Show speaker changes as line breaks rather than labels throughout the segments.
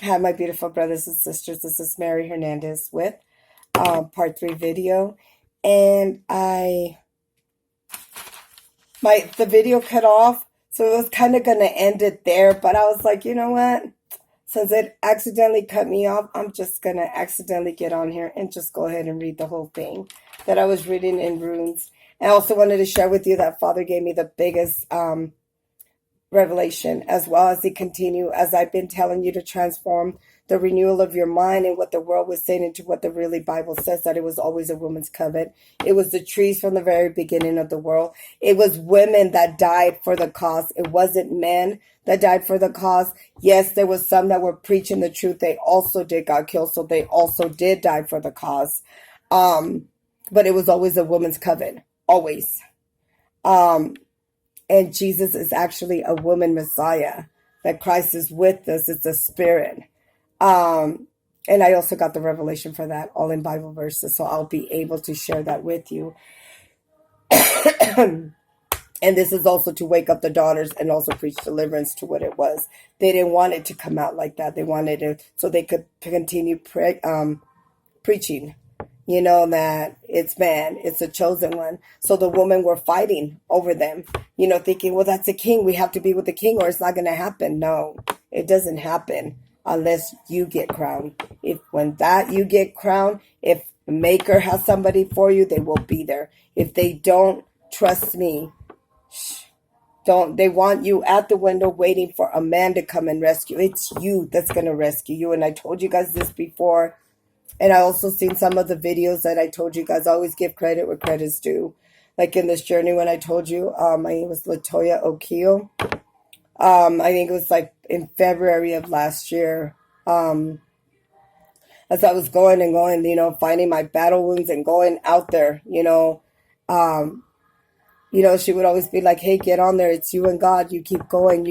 Hi, my beautiful brothers and sisters. This is Mary Hernandez with part 3 video. And the video cut off, so it was kind of going to end it there. But I was like, you know what? Since it accidentally cut me off, I'm just going to accidentally get on here and just go ahead and read the whole thing that I was reading in runes. And I also wanted to share with you that Father gave me the biggest revelation, as well as as I've been telling you, to transform the renewal of your mind and what the world was saying into what the really Bible says, that it was always a woman's covenant. It was the trees from the very beginning of the world. It was women that died for the cause. It wasn't men that died for the cause. Yes, there was some that were preaching the truth. They also did got killed, so they also did die for the cause. But it was always a woman's covenant, always. And Jesus is actually a woman Messiah, that Christ is with us. It's a spirit. And I also got the revelation for that, all in Bible verses. So I'll be able to share that with you. And this is also to wake up the daughters and also preach deliverance to what it was. They didn't want it to come out like that. They wanted it so they could continue preaching. You know, that it's man, it's a chosen one. So the women were fighting over them, thinking, well, that's a king. We have to be with the king or it's not going to happen. No, it doesn't happen unless you get crowned. If you get crowned, if the maker has somebody for you, they will be there. If they don't, trust me, they want you at the window waiting for a man to come and rescue. It's you that's going to rescue you. And I told you guys this before. And I also seen some of the videos that I told you guys, always give credit where credit's due. Like in this journey when I told you, I think it was Latoya O'Keel. I think it was like in February of last year. As I was going and going, finding my battle wounds and going out there, she would always be like, hey, get on there. It's you and God. You keep going.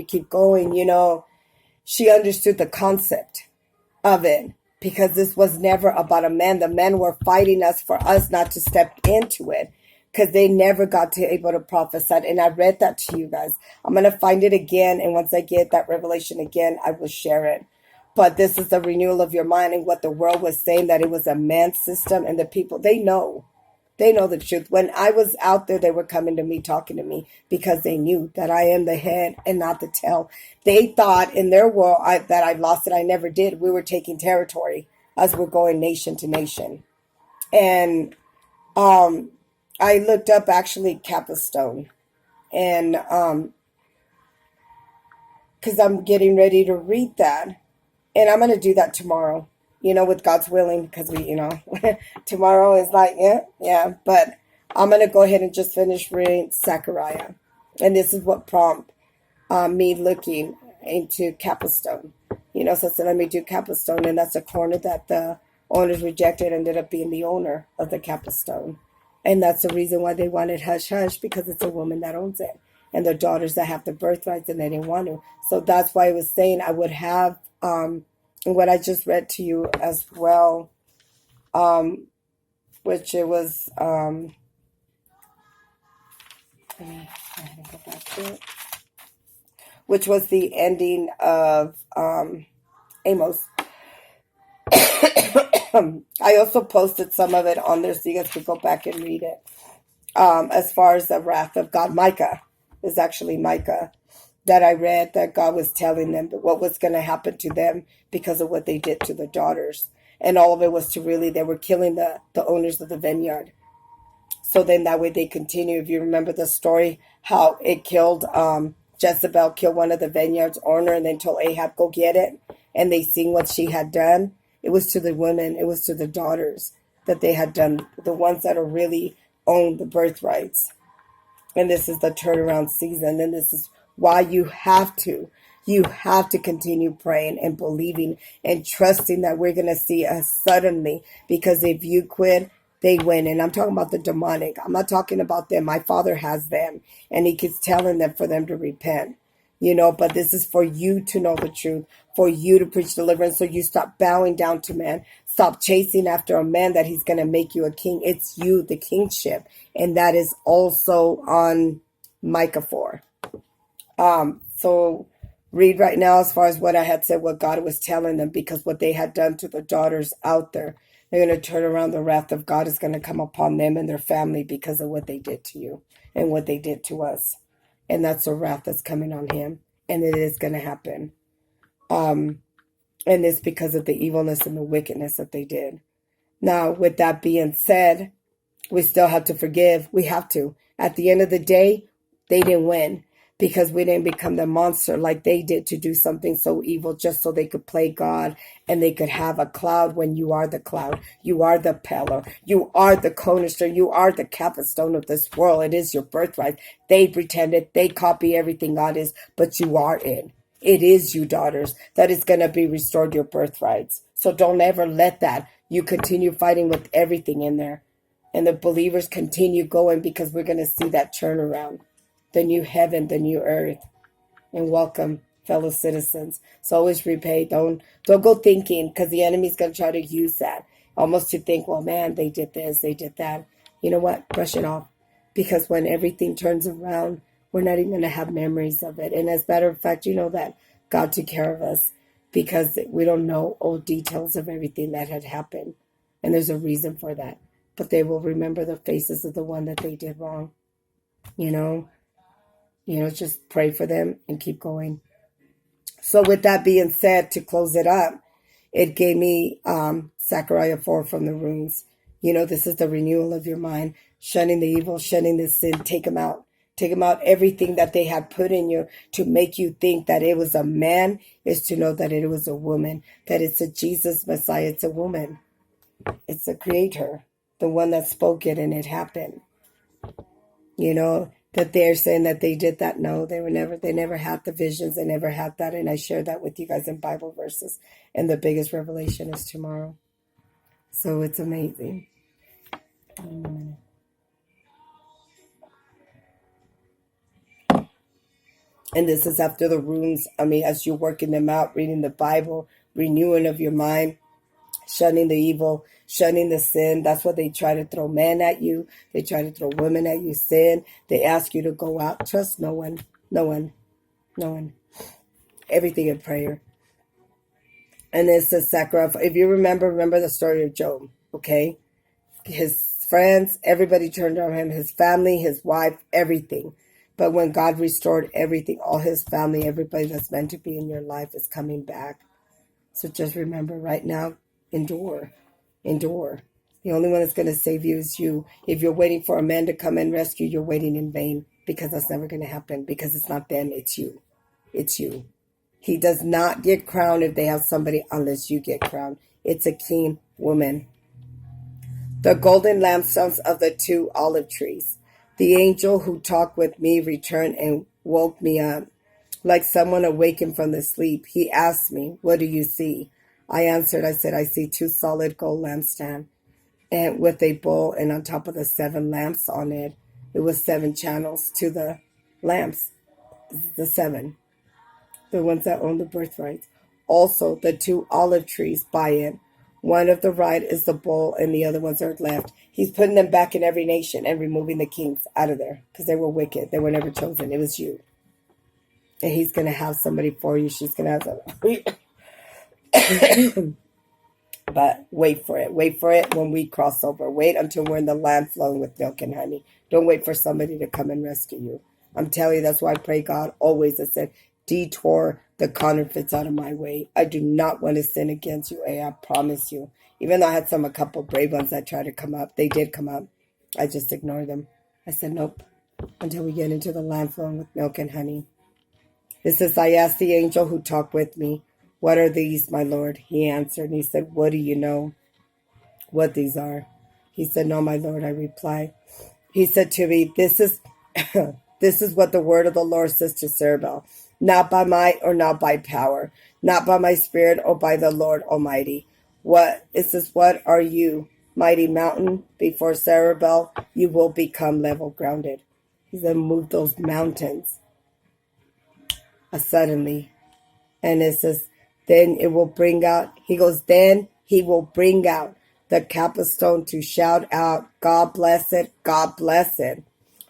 She understood the concept of it. Because this was never about a man. The men were fighting us for us not to step into it. Because they never got to able to prophesy. And I read that to you guys. I'm going to find it again. And once I get that revelation again, I will share it. But this is the renewal of your mind and what the world was saying, that it was a man's system. And the people, they know. They know the truth. When I was out there, they were coming to me, talking to me, because they knew that I am the head and not the tail. They thought in their world that I lost it. I never did. We were taking territory as we're going nation to nation. And I looked up actually Capstone. And because I'm getting ready to read that. And I'm going to do that tomorrow. With God's willing, because tomorrow is like, yeah. But I'm going to go ahead and just finish reading Zechariah. And this is what prompted me looking into Capstone. So I said, let me do Capstone. And that's a corner that the owners rejected, ended up being the owner of the Capstone. And that's the reason why they wanted hush hush, because it's a woman that owns it. And their daughters that have the birthrights, and they didn't want to. So that's why I was saying I would have... what I just read to you as well, which it was, let me go ahead and go back to it, which was the ending of Amos. I also posted some of it on there so you guys could go back and read it. As far as the wrath of God, Micah is actually Micah. That I read, that God was telling them what was going to happen to them because of what they did to the daughters. And all of it was they were killing the owners of the vineyard. So then that way they continue. If you remember the story, how it killed, Jezebel killed one of the vineyard's owner and then told Ahab, go get it. And they seen what she had done. It was to the women, it was to the daughters that they had done, the ones that are really owned the birthrights. And this is the turnaround season. And this is why you have to continue praying and believing and trusting that we're going to see us suddenly. Because if you quit, they win. And I'm talking about the demonic. I'm not talking about them. My Father has them. And he keeps telling them for them to repent. But this is for you to know the truth. For you to preach deliverance. So you stop bowing down to man. Stop chasing after a man that he's going to make you a king. It's you, the kingship. And that is also on Micah 4. So read right now as far as what I had said, what God was telling them, because what they had done to the daughters out there, they're going to turn around. The wrath of God is going to come upon them and their family because of what they did to you and what they did to us. And that's the wrath that's coming on him. And it is going to happen. And it's because of the evilness and the wickedness that they did. Now, with that being said, we still have to forgive. We have to. At the end of the day, they didn't win because we didn't become the monster like they did to do something so evil just so they could play God and they could have a cloud when you are the cloud. You are the pillar. You are the cornerstone. You are the capstone of this world. It is your birthright. They pretended. They copy everything God is, but you are it. It is you, daughters, that is going to be restored your birthrights. So don't ever let that. You continue fighting with everything in there. And the believers continue going because we're going to see that turnaround. The new heaven, the new earth. And welcome, fellow citizens. So always repay. Don't go thinking, because the enemy's going to try to use that. Almost to think, well, man, they did this, they did that. You know what? Brush it off. Because when everything turns around, we're not even going to have memories of it. And as a matter of fact, you know that God took care of us because we don't know all details of everything that had happened. And there's a reason for that. But they will remember the faces of the one that they did wrong. You know, just pray for them and keep going. So with that being said, to close it up, it gave me Zechariah 4 from the runes. This is the renewal of your mind, shunning the evil, shunning the sin. Take them out. Take them out. Everything that they had put in you to make you think that it was a man is to know that it was a woman, that it's a Jesus Messiah. It's a woman. It's the creator, the one that spoke it and it happened. That they're saying that they did that. No, they never had the visions. They never had that. And I shared that with you guys in Bible verses. And the biggest revelation is tomorrow. So it's amazing. And this is after the runes. As you're working them out, reading the Bible, renewing of your mind, shunning the evil, shunning the sin. That's what they try to throw men at you. They try to throw women at you. Sin. They ask you to go out. Trust no one. No one. No one. Everything in prayer. And it's the sacrifice. If you remember the story of Job, okay? His friends, everybody turned on him, his family, his wife, everything. But when God restored everything, all his family, everybody that's meant to be in your life is coming back. So just remember right now, endure. Endure. The only one that's going to save you is you. If you're waiting for a man to come and rescue, you're waiting in vain, because that's never going to happen, because it's not them, it's you. It's you. He does not get crowned if they have somebody unless you get crowned. It's a king woman. The golden lampstands of the 2 olive trees. The angel who talked with me returned and woke me up. Like someone awakened from the sleep, he asked me, "What do you see?" I answered, I said, "I see 2 solid gold lampstands, and with a bowl, and on top of the 7 lamps on it, it was 7 channels to the lamps, the 7. The ones that own the birthright. Also, the 2 olive trees by it. One of the right is the bowl, and the other ones are left. He's putting them back in every nation and removing the kings out of there because they were wicked. They were never chosen. It was you. And he's going to have somebody for you. She's going to have somebody. But wait for it. Wait for it when we cross over. Wait until we're in the land flowing with milk and honey. Don't wait for somebody to come and rescue you. I'm telling you, that's why I pray God always. I said, detour the counterfeits out of my way. I do not want to sin against you. I promise you. Even though I had a couple brave ones that tried to come up. They did come up. I just ignored them. I said, nope. Until we get into the land flowing with milk and honey. It says, I asked the angel who talked with me, "What are these, my Lord?" He answered, and he said, "What do you know what these are?" He said, "No, my Lord," I replied. He said to me, This is this is what the word of the Lord says to Zerubbabel. Not by might or not by power, not by my spirit or by the Lord Almighty. What are you, mighty mountain? Before Zerubbabel, you will become level grounded. He said, move those mountains suddenly. And it says, then it will bring out, he goes, then he will bring out the capstone to shout out, God bless it, God bless it.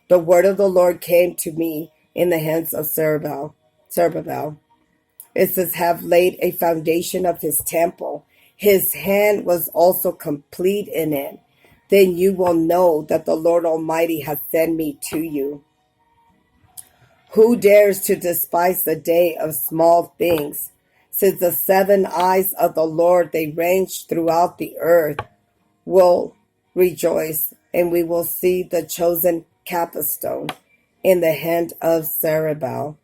The word of the Lord came to me in the hands of Zerubbabel. It says, have laid a foundation of his temple. His hand was also complete in it. Then you will know that the Lord Almighty has sent me to you. Who dares to despise the day of small things? Since the 7 eyes of the Lord, they range throughout the earth, will rejoice, and we will see the chosen capstone in the hand of Zerubbabel.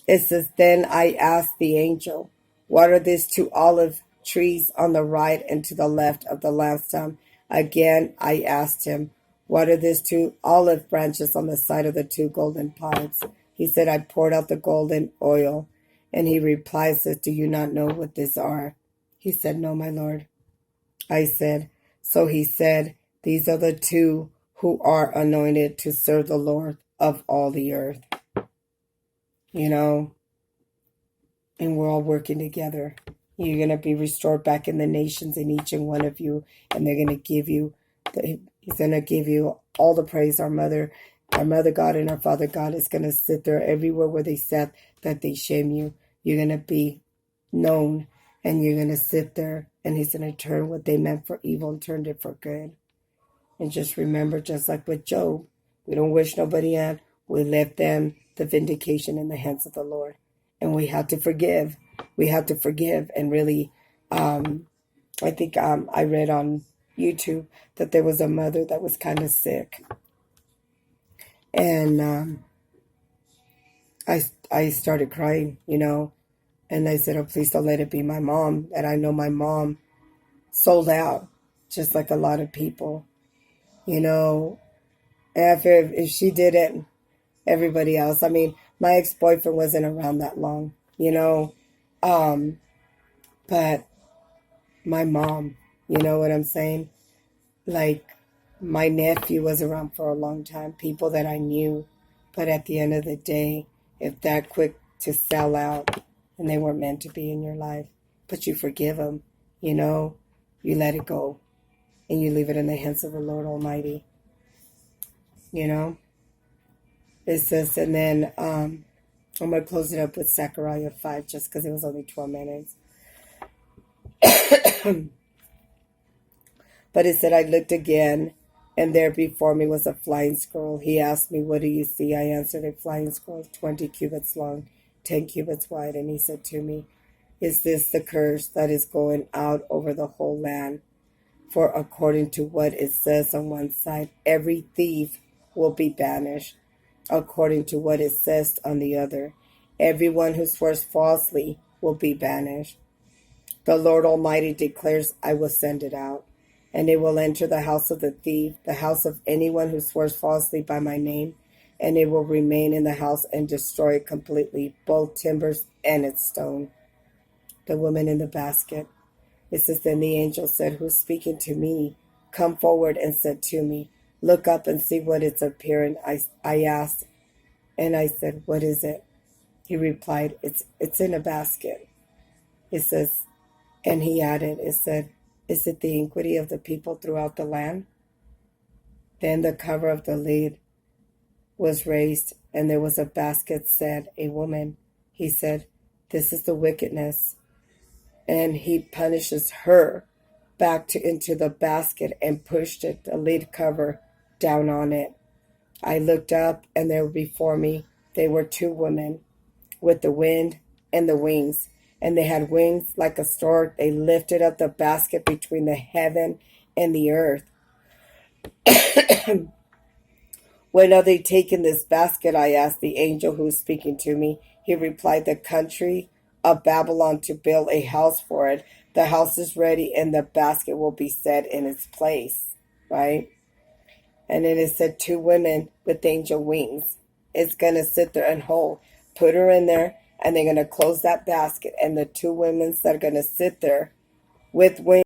It says, then I asked the angel, what are these 2 olive trees on the right and to the left of the lampstand? Again, I asked him, what are these 2 olive branches on the side of the 2 golden pipes? He said, I poured out the golden oil. And he replied, says, do you not know what these are? He said, no, my Lord. I said, so he said, these are the 2 who are anointed to serve the Lord of all the earth. You know, and we're all working together. You're going to be restored back in the nations in each and one of you, and they're going to give you, he's going to give you all the praise. Our mother God and our Father God is going to sit there everywhere where they sat that they shame you. You're going to be known, and you're going to sit there, and he's going to turn what they meant for evil and turned it for good. And just remember, just like with Job, we don't wish nobody in. We left them the vindication in the hands of the Lord. And we have to forgive. We have to forgive. And really, I think I read on YouTube that there was a mother that was kind of sick. And I started crying, you know. And I said, oh, please don't let it be my mom. And I know my mom sold out, just like a lot of people, you know. After if she did it, everybody else. I mean, my ex-boyfriend wasn't around that long, you know. But my mom, you know what I'm saying? Like, my nephew was around for a long time, people that I knew. But at the end of the day, if that quick to sell out and they weren't meant to be in your life, but you forgive them, you know, you let it go and you leave it in the hands of the Lord Almighty, you know. It says, and then I'm going to close it up with Zechariah 5 just because it was only 12 minutes. But it said, I looked again, and there before me was a flying scroll. He asked me, what do you see? I answered, a flying scroll, 20 cubits long, 10 cubits wide. And he said to me, is this the curse that is going out over the whole land? For according to what it says on one side, every thief will be banished. According to what it says on the other, everyone who swears falsely will be banished. The Lord Almighty declares, I will send it out, and it will enter the house of the thief, the house of anyone who swears falsely by my name, and it will remain in the house and destroy it completely, both timbers and its stone. The woman in the basket. It says, then the angel said, who's speaking to me? Come forward, and said to me, look up and see what it's appearing. I asked, and I said, what is it? He replied, it's in a basket. It says, and he added, it said, is it the iniquity of the people throughout the land? Then the cover of the lid was raised, and there was a basket, said a woman. He said, this is the wickedness. And he punishes her back into the basket and pushed it, the lid cover, down on it. I looked up, and there before me, they were 2 women with the wind and the wings. And they had wings like a stork. They lifted up the basket between the heaven and the earth. When are they taking this basket? I asked the angel who was speaking to me. He replied, the country of Babylon, to build a house for it. The house is ready, and the basket will be set in its place. Right? And then it said 2 women with angel wings. It's going to sit there and hold. Put her in there, and they're going to close that basket. And the 2 women that are going to sit there with wings.